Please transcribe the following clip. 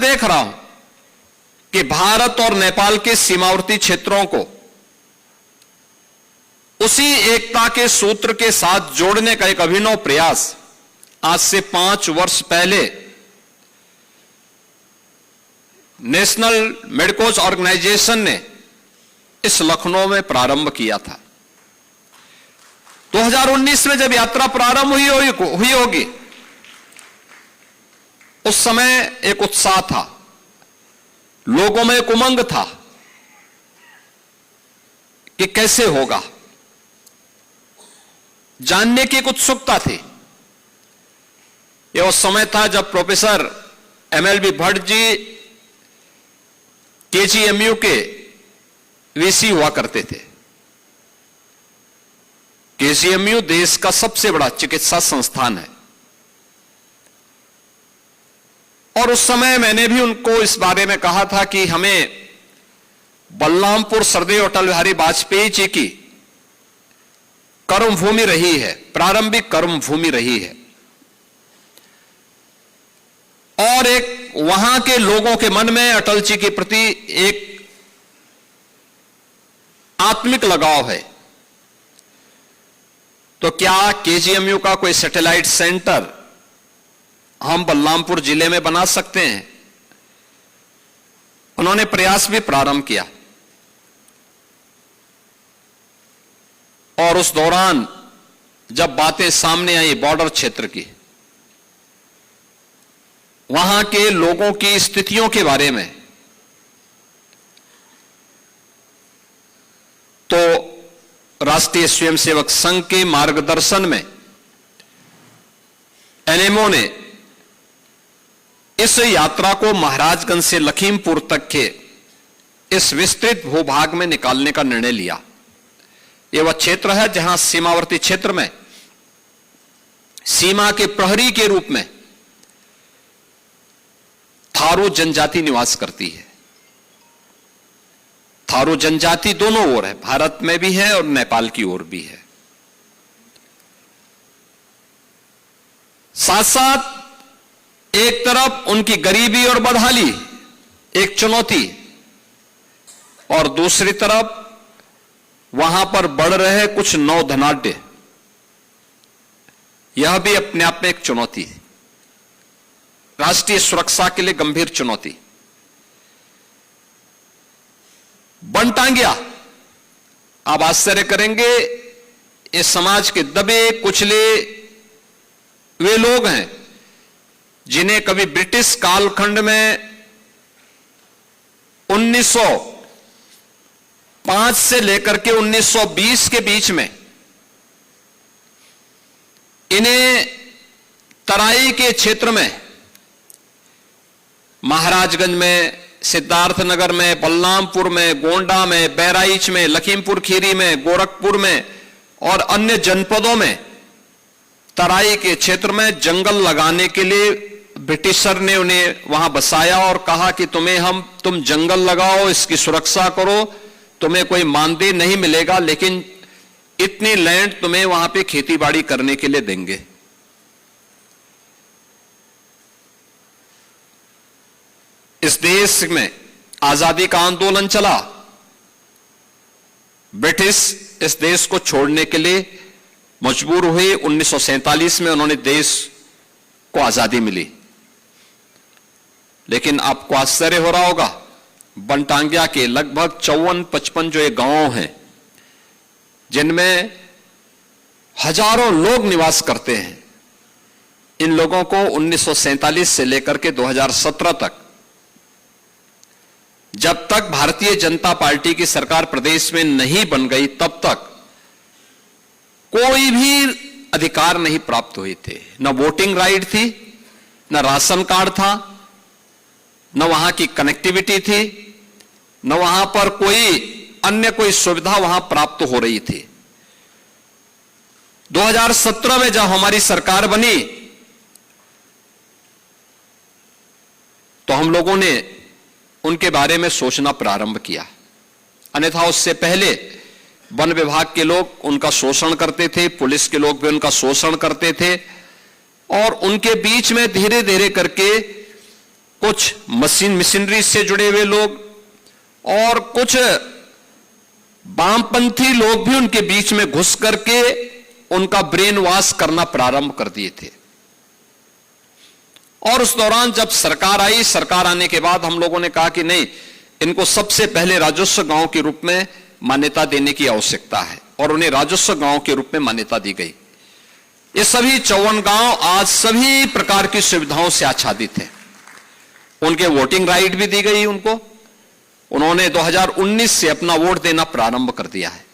मैं देख रहा हूं कि भारत और नेपाल के सीमावर्ती क्षेत्रों को उसी एकता के सूत्र के साथ जोड़ने का एक अभिनव प्रयास आज से 5 वर्ष पहले नेशनल मेडकोज ऑर्गेनाइजेशन ने इस लखनऊ में प्रारंभ किया था। 2019 में जब यात्रा प्रारंभ हुई होगी, उस समय एक उत्साह था, लोगों में एक उमंग था कि कैसे होगा, जानने की एक उत्सुकता थी। यह उस समय था जब professor MLB Bhatt ji KGMU के VC हुआ करते थे। KGMU देश का सबसे बड़ा चिकित्सा संस्थान है और उस समय मैंने भी उनको इस बारे में कहा था कि हमें बलरामपुर सरदेव अटल बिहारी वाजपेयी जी की कर्मभूमि रही है, प्रारंभिक कर्मभूमि रही है, और एक वहां के लोगों के मन में अटल जी के प्रति एक आत्मिक लगाव है। तो क्या KGMU का कोई सैटेलाइट सेंटर हम बलरामपुर जिले में बना सकते हैं? उन्होंने प्रयास भी प्रारंभ किया और उस दौरान जब बातें सामने आई बॉर्डर क्षेत्र की, वहां के लोगों की स्थितियों के बारे में, तो राष्ट्रीय स्वयंसेवक संघ के मार्गदर्शन में NMO ने इस यात्रा को महाराजगंज से लखीमपुर तक के इस विस्तृत भूभाग में निकालने का निर्णय लिया। यह वह क्षेत्र है जहां सीमावर्ती क्षेत्र में सीमा के प्रहरी के रूप में थारू जनजाति निवास करती है। थारू जनजाति दोनों ओर है, भारत में भी है और नेपाल की ओर भी है। साथ साथ एक तरफ उनकी गरीबी और बदहाली एक चुनौती, और दूसरी तरफ वहां पर बढ़ रहे कुछ नौ धनाढ्य, यह भी अपने आप में एक चुनौती है, राष्ट्रीय सुरक्षा के लिए गंभीर चुनौती। बनटांगिया, आप आश्चर्य करेंगे, इस समाज के दबे कुचले वे लोग हैं जिन्हें कभी ब्रिटिश कालखंड में 1905 से लेकर के 1920 के बीच में इन्हें तराई के क्षेत्र में, महाराजगंज में, सिद्धार्थनगर में, बलरामपुर में, गोंडा में, बहराइच में, लखीमपुर खीरी में, गोरखपुर में और अन्य जनपदों में तराई के क्षेत्र में जंगल लगाने के लिए ब्रिटिशर ने उन्हें वहां बसाया और कहा कि तुम जंगल लगाओ, इसकी सुरक्षा करो, तुम्हें कोई मानदेय नहीं मिलेगा, लेकिन इतनी लैंड तुम्हें वहां पे खेतीबाड़ी करने के लिए देंगे। इस देश में आजादी का आंदोलन चला, ब्रिटिश इस देश को छोड़ने के लिए मजबूर हुए। 1947 में उन्होंने देश को आजादी मिली, लेकिन आपको आश्चर्य हो रहा होगा, बनटांगिया के लगभग 54-55 जो ये गांव हैं जिनमें हजारों लोग निवास करते हैं, इन लोगों को 1947 से लेकर के 2017 तक, जब तक भारतीय जनता पार्टी की सरकार प्रदेश में नहीं बन गई, तब तक कोई भी अधिकार नहीं प्राप्त हुए थे। न वोटिंग राइट थी, न राशन कार्ड था, न वहां की कनेक्टिविटी थी, न वहां पर कोई सुविधा वहां प्राप्त हो रही थी। 2017 में जब हमारी सरकार बनी तो हम लोगों ने उनके बारे में सोचना प्रारंभ किया, अन्यथा उससे पहले वन विभाग के लोग उनका शोषण करते थे, पुलिस के लोग भी उनका शोषण करते थे, और उनके बीच में धीरे धीरे करके कुछ मशीनरी से जुड़े हुए लोग और कुछ वामपंथी लोग भी उनके बीच में घुस करके उनका ब्रेन वॉश करना प्रारंभ कर दिए थे। और उस दौरान जब सरकार आई, सरकार आने के बाद हम लोगों ने कहा कि नहीं, इनको सबसे पहले राजस्व गांव के रूप में मान्यता देने की आवश्यकता है, और उन्हें राजस्व गांव के रूप में मान्यता दी गई। ये सभी 54 गांव आज सभी प्रकार की सुविधाओं से आच्छादित हैं। उनके वोटिंग राइट भी दी गई उनको। उन्होंने 2019 से अपना वोट देना प्रारंभ कर दिया है।